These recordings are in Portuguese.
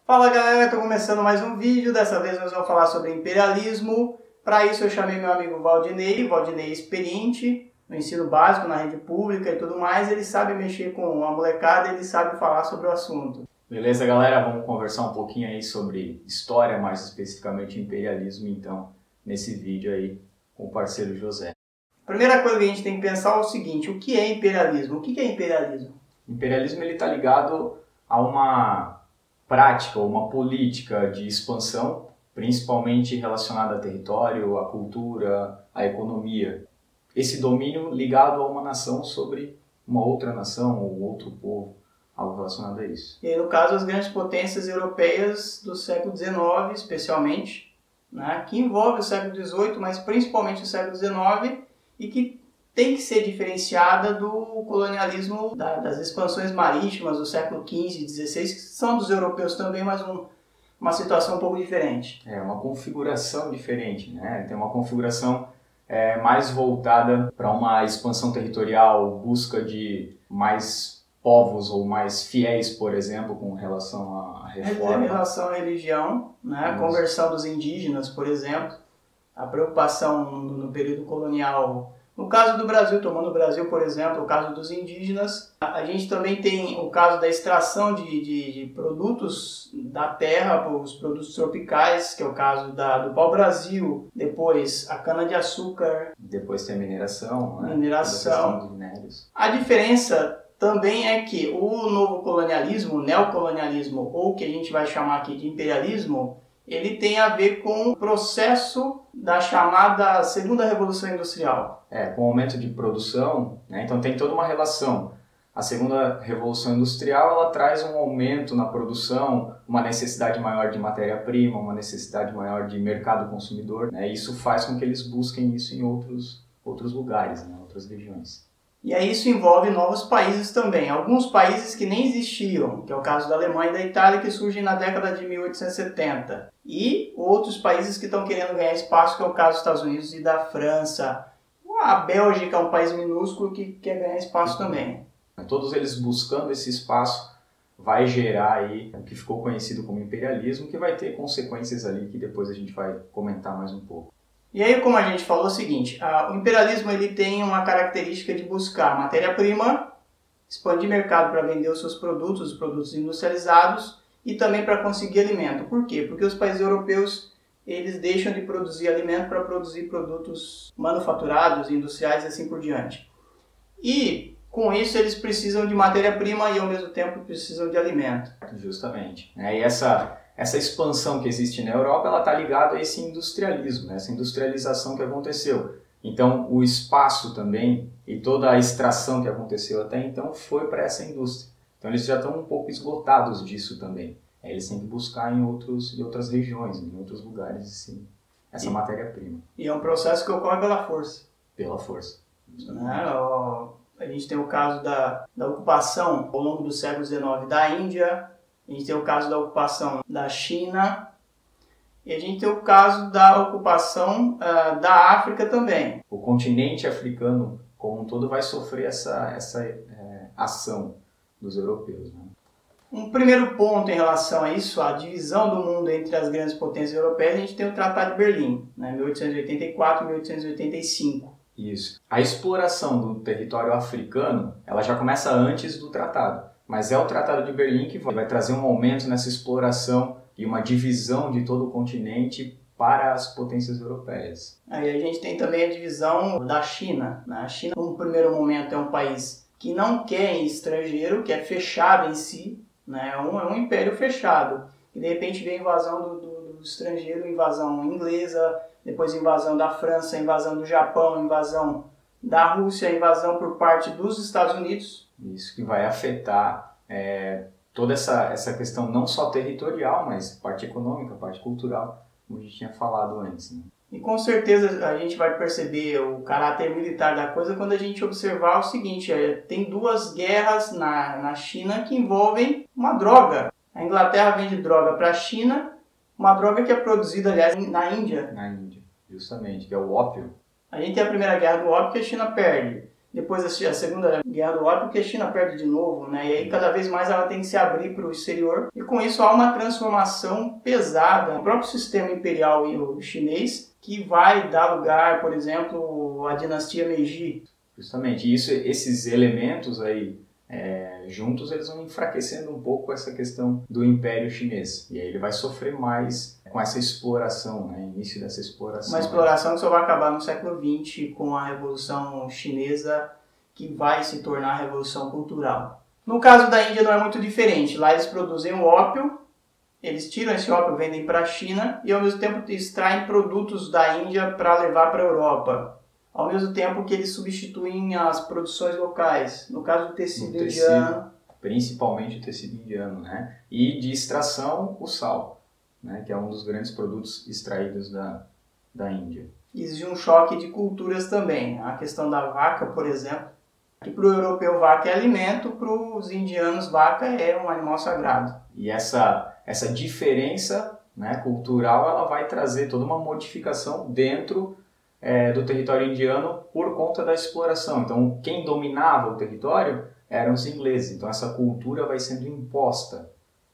Fala galera, estou começando mais um vídeo, dessa vez nós vamos falar sobre imperialismo. Para isso eu chamei meu amigo Valdinei é experiente no ensino básico, na rede pública e tudo mais, ele sabe mexer com a molecada, ele sabe falar sobre o assunto. Beleza galera, vamos conversar um pouquinho aí sobre história, mais especificamente imperialismo então, nesse vídeo aí com o parceiro José. A primeira coisa que a gente tem que pensar é o seguinte, o que é imperialismo? O que é imperialismo? Imperialismo ele está ligado a uma prática ou uma política de expansão, principalmente relacionada a território, à cultura, à economia. Esse domínio ligado a uma nação sobre uma outra nação ou outro povo, algo relacionado a isso. E aí, no caso, as grandes potências europeias do século XIX, especialmente, né, que envolve o século XVIII, mas principalmente o século XIX, e que tem que ser diferenciada do colonialismo das expansões marítimas do século XV e XVI, que são dos europeus também, mas uma situação um pouco diferente. É uma configuração diferente, né? Tem uma configuração mais voltada para uma expansão territorial, busca de mais povos ou mais fiéis, por exemplo, com relação à reforma. Em relação à religião, né? A conversão dos indígenas, por exemplo, a preocupação no período colonial. No caso do Brasil, tomando o Brasil, por exemplo, o caso dos indígenas, a gente também tem o caso da extração de produtos da terra, os produtos tropicais, que é o caso do pau-brasil, depois a cana-de-açúcar. Depois tem a mineração, né? Mineração. Dos minérios. A diferença também é que o novo colonialismo, o neocolonialismo, ou o que a gente vai chamar aqui de imperialismo, ele tem a ver com o processo da chamada segunda revolução industrial. Com o aumento de produção, né? Então tem toda uma relação. A segunda revolução industrial ela traz um aumento na produção, uma necessidade maior de matéria-prima, uma necessidade maior de mercado consumidor, né? Isso faz com que eles busquem isso em outros lugares, né? Outras regiões. E aí isso envolve novos países também. Alguns países que nem existiam, que é o caso da Alemanha e da Itália, que surgem na década de 1870. E outros países que estão querendo ganhar espaço, que é o caso dos Estados Unidos e da França. A Bélgica é um país minúsculo que quer ganhar espaço também. Todos eles buscando esse espaço vai gerar aí o que ficou conhecido como imperialismo, que vai ter consequências ali que depois a gente vai comentar mais um pouco. E aí, como a gente falou, é o seguinte, o imperialismo ele tem uma característica de buscar matéria-prima, expandir mercado para vender os seus produtos, os produtos industrializados, e também para conseguir alimento. Por quê? Porque os países europeus eles deixam de produzir alimento para produzir produtos manufaturados, industriais e assim por diante. E com isso eles precisam de matéria-prima e ao mesmo tempo precisam de alimento. Justamente. E essa expansão que existe na Europa, ela está ligada a esse industrialismo, né? Essa industrialização que aconteceu. Então, o espaço também e toda a extração que aconteceu até então foi para essa indústria. Então, eles já estão um pouco esgotados disso também. Eles têm que buscar em outras regiões, em outros lugares, assim, essa matéria-prima. E é um processo que ocorre pela força. Pela força. A gente tem o caso da ocupação ao longo do século XIX da Índia, a gente tem o caso da ocupação da China e a gente tem o caso da ocupação da África também. O continente africano como um todo vai sofrer essa ação dos europeus, né? Um primeiro ponto em relação a isso, a divisão do mundo entre as grandes potências europeias, a gente tem o Tratado de Berlim, né, 1884 e 1885. Isso. A exploração do território africano, ela já começa antes do tratado. Mas é o Tratado de Berlim que vai trazer um aumento nessa exploração e uma divisão de todo o continente para as potências europeias. Aí a gente tem também a divisão da China. A China, no primeiro momento, é um país que não quer estrangeiro, que é fechado em si, né? É um império fechado. E de repente vem a invasão do estrangeiro, invasão inglesa, depois invasão da França, invasão do Japão, invasão da Rússia, invasão por parte dos Estados Unidos. Isso que vai afetar toda essa questão não só territorial, mas parte econômica, parte cultural, como a gente tinha falado antes, né? E com certeza a gente vai perceber o caráter militar da coisa quando a gente observar o seguinte, tem duas guerras na China que envolvem uma droga. A Inglaterra vende droga para a China, uma droga que é produzida, aliás, na Índia. Na Índia, justamente, que é o ópio. A gente tem a primeira guerra do ópio que a China perde. depois da Segunda Guerra do Ópio, que a China perde de novo, né? E aí cada vez mais ela tem que se abrir para o exterior. E com isso há uma transformação pesada no próprio sistema imperial chinês, que vai dar lugar, por exemplo, à dinastia Meiji. Justamente, esses elementos aí juntos, eles vão enfraquecendo um pouco essa questão do Império Chinês. E aí ele vai sofrer mais com essa exploração, né? Início dessa exploração. Uma exploração que só vai acabar no século XX com a Revolução Chinesa, que vai se tornar a Revolução Cultural. No caso da Índia não é muito diferente. Lá eles produzem o ópio, eles tiram esse ópio, vendem para a China e ao mesmo tempo extraem produtos da Índia para levar para a Europa. Ao mesmo tempo que eles substituem as produções locais. No caso do tecido indiano. Principalmente o tecido indiano, né? E de extração, o sal, né? Que é um dos grandes produtos extraídos da Índia. Existe um choque de culturas também. A questão da vaca, por exemplo, que para o europeu vaca é alimento, para os indianos vaca é um animal sagrado. E essa diferença, né, cultural, ela vai trazer toda uma modificação dentro do território indiano por conta da exploração. Então, quem dominava o território eram os ingleses. Então, essa cultura vai sendo imposta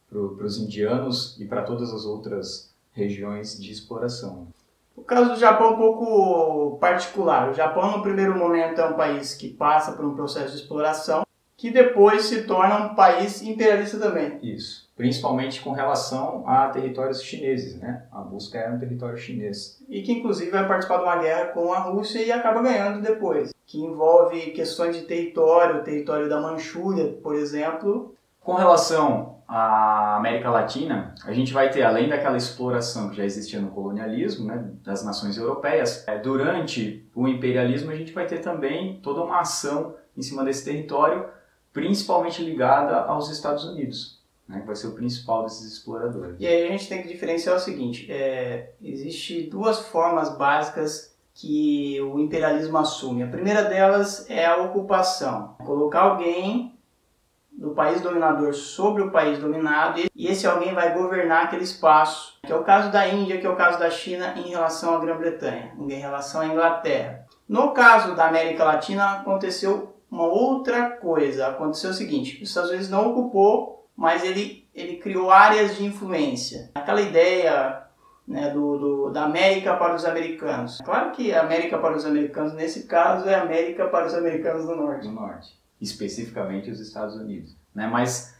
para os indianos e para todas as outras regiões de exploração. O caso do Japão é um pouco particular. O Japão, no primeiro momento, é um país que passa por um processo de exploração, que depois se torna um país imperialista também. Isso. Principalmente com relação a territórios chineses, né? A busca era um território chinês. E que, inclusive, vai participar de uma guerra com a Rússia e acaba ganhando depois. Que envolve questões de território, o território da Manchúria, por exemplo. Com relação à América Latina, a gente vai ter, além daquela exploração que já existia no colonialismo, né, das nações europeias, durante o imperialismo a gente vai ter também toda uma ação em cima desse território, principalmente ligada aos Estados Unidos, né, que vai ser o principal desses exploradores. E aí a gente tem que diferenciar o seguinte, existe duas formas básicas que o imperialismo assume. A primeira delas é a ocupação, colocar alguém do país dominador sobre o país dominado e esse alguém vai governar aquele espaço, que é o caso da Índia, que é o caso da China em relação à Grã-Bretanha, em relação à Inglaterra. No caso da América Latina aconteceu uma outra coisa, aconteceu o seguinte, os Estados Unidos não ocupou, mas ele criou áreas de influência. Aquela ideia, né, da América para os americanos. Claro que a América para os americanos, nesse caso, é a América para os americanos do Norte. Do Norte. Especificamente os Estados Unidos, né? Mas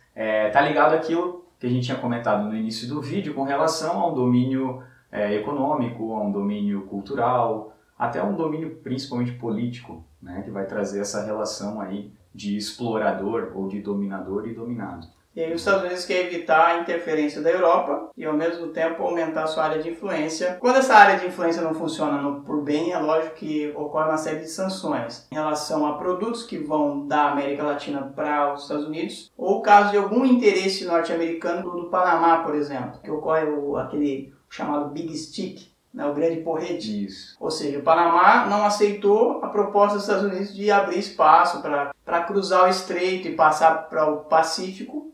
tá ligado àquilo que a gente tinha comentado no início do vídeo com relação a um domínio econômico, a um domínio cultural, até um domínio principalmente político, né? Que vai trazer essa relação aí de explorador ou de dominador e dominado. E aí os Estados Unidos querem evitar a interferência da Europa e ao mesmo tempo aumentar a sua área de influência. Quando essa área de influência não funciona por bem, é lógico que ocorre uma série de sanções em relação a produtos que vão da América Latina para os Estados Unidos, ou caso de algum interesse norte-americano do Panamá, por exemplo, que ocorre aquele chamado Big Stick, né, o grande porrete. Isso. Ou seja, o Panamá não aceitou a proposta dos Estados Unidos de abrir espaço para cruzar o estreito e passar para o Pacífico.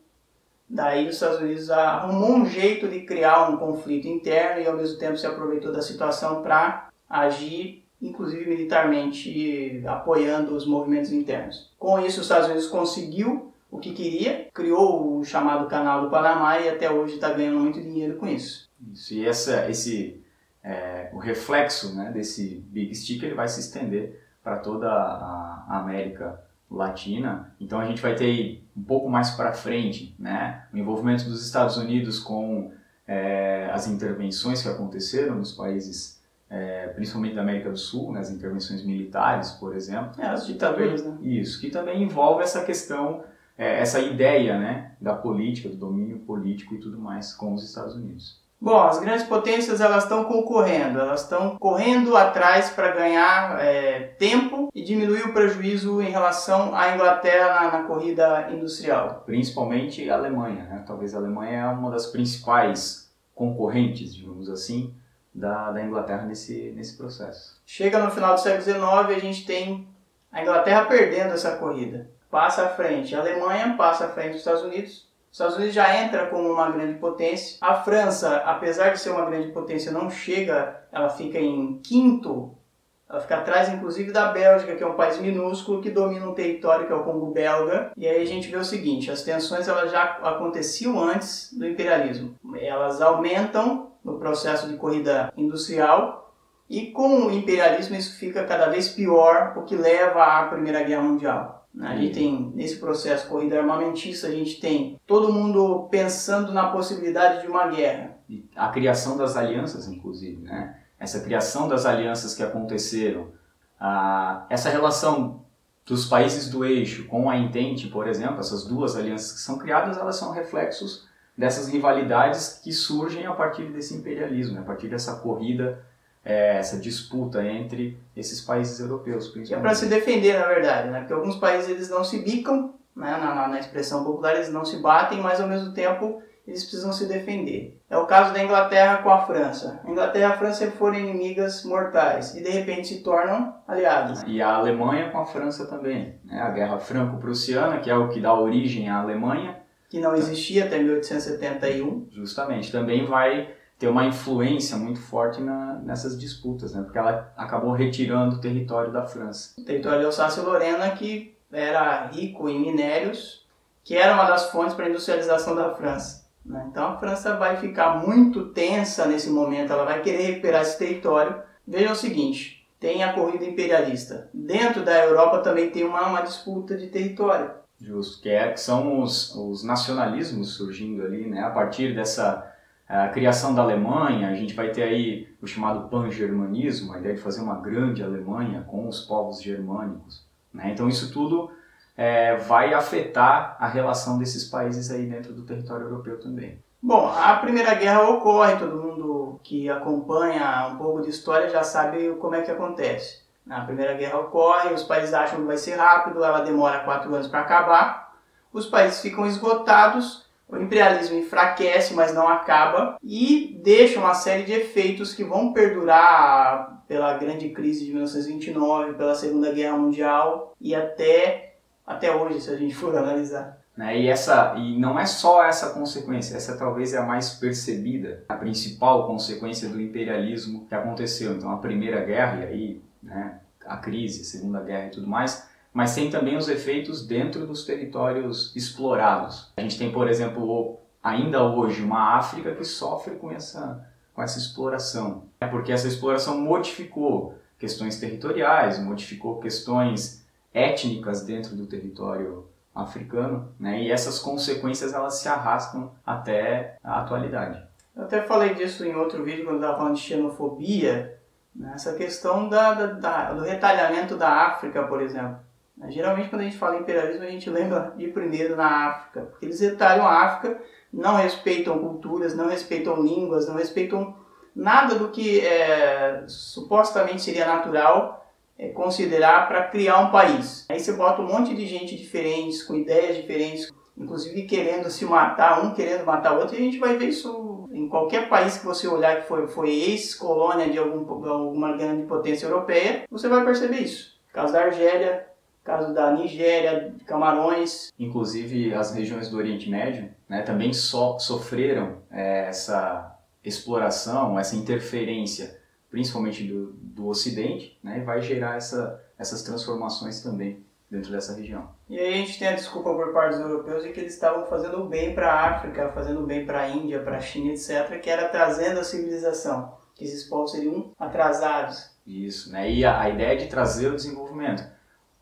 Daí os Estados Unidos arrumou um jeito de criar um conflito interno e ao mesmo tempo se aproveitou da situação para agir, inclusive militarmente, apoiando os movimentos internos. Com isso, os Estados Unidos conseguiu o que queria, criou o chamado Canal do Panamá e até hoje está ganhando muito dinheiro com isso. Isso. E o reflexo, né, desse Big Stick ele vai se estender para toda a América Latina. Então a gente vai ter um pouco mais para frente, né, o envolvimento dos Estados Unidos com as intervenções que aconteceram nos países, principalmente da América do Sul, né, as intervenções militares, por exemplo. As ditaduras, né? Isso, que também envolve essa questão, essa ideia, né, da política, do domínio político e tudo mais com os Estados Unidos. Bom, as grandes potências elas estão concorrendo, elas estão correndo atrás para ganhar tempo e diminuir o prejuízo em relação à Inglaterra na corrida industrial. Principalmente a Alemanha, né? Talvez a Alemanha é uma das principais concorrentes, digamos assim, da Inglaterra nesse processo. Chega no final do século XIX e a gente tem a Inglaterra perdendo essa corrida. Passa à frente a Alemanha, passa à frente os Estados Unidos. Os Estados Unidos já entra como uma grande potência. A França, apesar de ser uma grande potência, não chega, ela fica em quinto Ela fica atrás, inclusive, da Bélgica, que é um país minúsculo que domina um território que é o Congo belga. E aí a gente vê o seguinte, as tensões elas já aconteciam antes do imperialismo. Elas aumentam no processo de corrida industrial e com o imperialismo isso fica cada vez pior, o que leva à Primeira Guerra Mundial. A gente tem, nesse processo de corrida armamentista, a gente tem todo mundo pensando na possibilidade de uma guerra. A criação das alianças, inclusive, né? Essa criação das alianças que aconteceram, essa relação dos países do eixo com a Entente, por exemplo, essas duas alianças que são criadas, elas são reflexos dessas rivalidades que surgem a partir desse imperialismo, a partir dessa corrida, essa disputa entre esses países europeus. Que é para se defender, na verdade, né? Porque alguns países eles não se bicam, né? Na expressão popular eles não se batem, mas ao mesmo tempo eles precisam se defender. É o caso da Inglaterra com a França. A Inglaterra e a França sempre foram inimigas mortais e de repente se tornam aliadas. E a Alemanha com a França também, né? A Guerra Franco-Prussiana, que é o que dá origem à Alemanha. Que não existia até 1871. Justamente, também vai ter uma influência muito forte nessas disputas, né? Porque ela acabou retirando o território da França. O território de Alsácia-Lorena, que era rico em minérios, que era uma das fontes para a industrialização da França. Então a França vai ficar muito tensa nesse momento, ela vai querer recuperar esse território. Veja o seguinte, tem a corrida imperialista. Dentro da Europa também tem uma disputa de território. Justo, que são os nacionalismos surgindo ali, né? A partir dessa criação da Alemanha, a gente vai ter aí o chamado pan-germanismo, a ideia de fazer uma grande Alemanha com os povos germânicos, né? Então isso tudo vai afetar a relação desses países aí dentro do território europeu também. Bom, a Primeira Guerra ocorre, todo mundo que acompanha um pouco de história já sabe como é que acontece. A Primeira Guerra ocorre, os países acham que vai ser rápido, ela demora 4 anos para acabar, os países ficam esgotados, o imperialismo enfraquece, mas não acaba, e deixa uma série de efeitos que vão perdurar pela grande crise de 1929, pela Segunda Guerra Mundial e até hoje, se a gente for analisar. E não é só essa consequência, essa talvez é a mais percebida, a principal consequência do imperialismo que aconteceu. Então a Primeira Guerra, e aí, né, a crise, a Segunda Guerra e tudo mais, mas tem também os efeitos dentro dos territórios explorados. A gente tem, por exemplo, ainda hoje uma África que sofre com essa exploração. Porque essa exploração modificou questões territoriais, modificou questões étnicas dentro do território africano, né? E essas consequências elas se arrastam até a atualidade. Eu até falei disso em outro vídeo quando estava falando de xenofobia, né? Essa questão do retalhamento da África, por exemplo. Geralmente quando a gente fala em imperialismo a gente lembra de primeiro na África, porque eles retalham a África, não respeitam culturas, não respeitam línguas, não respeitam nada do que supostamente seria natural considerar para criar um país. Aí você bota um monte de gente diferente, com ideias diferentes, inclusive querendo se matar, um querendo matar o outro, e a gente vai ver isso em qualquer país que você olhar que foi ex-colônia de alguma grande potência europeia, você vai perceber isso. Caso da Argélia, caso da Nigéria, de Camarões. Inclusive as regiões do Oriente Médio, né, também sofreram essa exploração, essa interferência, principalmente do Ocidente, né, e vai gerar essas transformações também dentro dessa região. E aí a gente tem a desculpa por parte dos europeus de que eles estavam fazendo bem para a África, fazendo bem para a Índia, para a China, etc., que era trazendo a civilização, que esses povos seriam atrasados. Isso, né, e a ideia de trazer o desenvolvimento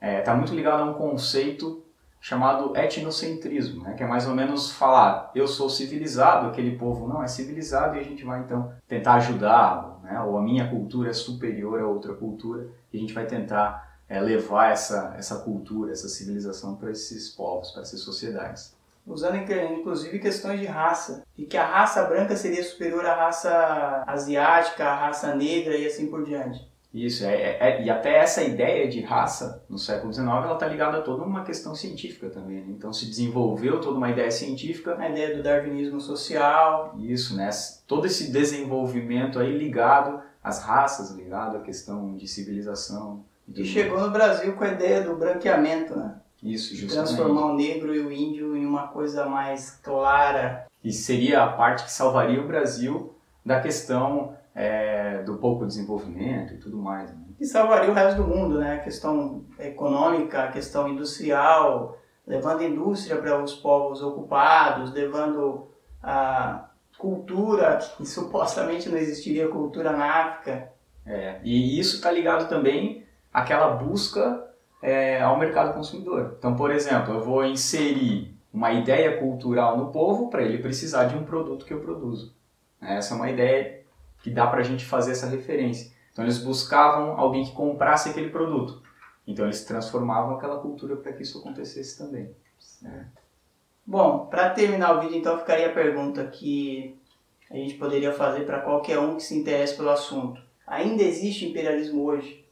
está muito ligado a um conceito chamado etnocentrismo, né, que é mais ou menos falar, eu sou civilizado, aquele povo não é civilizado, e a gente vai então tentar ajudar, né, ou a minha cultura é superior a outra cultura, e a gente vai tentar levar essa cultura, essa civilização para esses povos, para essas sociedades. Usando inclusive questões de raça, e que a raça branca seria superior à raça asiática, à raça negra e assim por diante. Isso, e até essa ideia de raça no século XIX ela está ligada a toda uma questão científica também, né? Então se desenvolveu toda uma ideia científica. A ideia do darwinismo social. Isso, né? Todo esse desenvolvimento aí ligado às raças, ligado à questão de civilização. E chegou no Brasil com a ideia do branqueamento, né? Isso, justamente. Transformar o negro e o índio em uma coisa mais clara. E seria a parte que salvaria o Brasil da questão do pouco desenvolvimento e tudo mais. Né? E salvaria o resto do mundo, né? A questão econômica, a questão industrial, levando a indústria para os povos ocupados, levando a cultura, que supostamente não existiria cultura na África. E isso está ligado também àquela busca ao mercado consumidor. Então, por exemplo, eu vou inserir uma ideia cultural no povo para ele precisar de um produto que eu produzo. Essa é uma ideia que dá para a gente fazer essa referência. Então, eles buscavam alguém que comprasse aquele produto. Então, eles transformavam aquela cultura para que isso acontecesse também. Bom, para terminar o vídeo, então, ficaria a pergunta que a gente poderia fazer para qualquer um que se interesse pelo assunto. Ainda existe imperialismo hoje?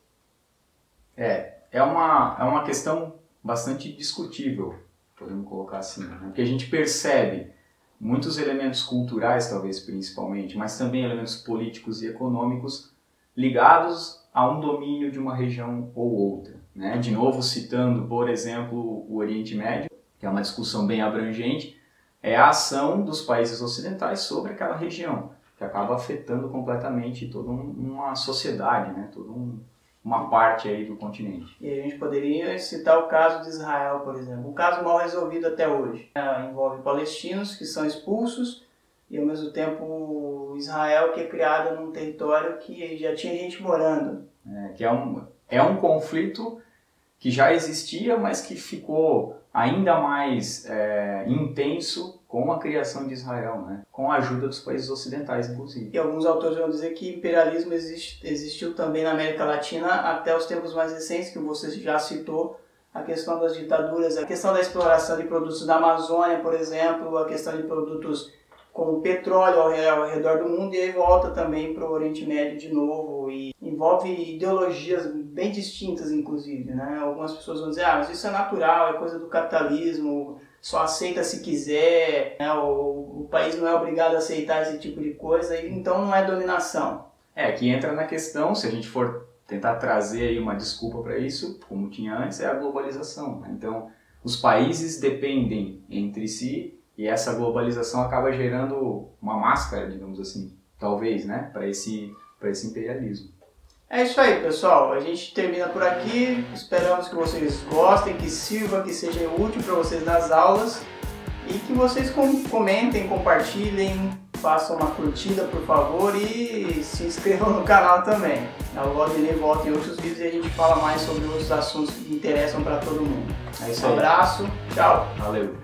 É uma questão bastante discutível, podemos colocar assim, né? Porque a gente percebe muitos elementos culturais, talvez principalmente, mas também elementos políticos e econômicos ligados a um domínio de uma região ou outra. Né? De novo, citando, por exemplo, o Oriente Médio, que é uma discussão bem abrangente, é a ação dos países ocidentais sobre aquela região, que acaba afetando completamente toda uma sociedade, né? Toda uma parte aí do continente. E a gente poderia citar o caso de Israel, por exemplo. Um caso mal resolvido até hoje. Envolve palestinos que são expulsos e, ao mesmo tempo, Israel, que é criado num território que já tinha gente morando. Que é um conflito que já existia, mas que ficou ainda mais intenso com a criação de Israel, né? Com a ajuda dos países ocidentais, inclusive. E alguns autores vão dizer que imperialismo existiu também na América Latina até os tempos mais recentes, que você já citou, a questão das ditaduras, a questão da exploração de produtos da Amazônia, por exemplo, a questão de produtos como petróleo ao redor do mundo, e aí volta também para o Oriente Médio de novo, e envolve ideologias bem distintas, inclusive, né? Algumas pessoas vão dizer, mas isso é natural, é coisa do capitalismo, só aceita se quiser, né? O país não é obrigado a aceitar esse tipo de coisa, então não é dominação. Que entra na questão, se a gente for tentar trazer aí uma desculpa para isso, como tinha antes, é a globalização. Né? Então, os países dependem entre si, e essa globalização acaba gerando uma máscara, digamos assim, talvez, né, para esse imperialismo. É isso aí, pessoal. A gente termina por aqui. Esperamos que vocês gostem, que sirva, que seja útil para vocês nas aulas e que vocês comentem, compartilhem, façam uma curtida, por favor, e se inscrevam no canal também. O Valdinei volta em outros vídeos e a gente fala mais sobre outros assuntos que interessam para todo mundo. É isso aí. Um abraço, tchau. Valeu.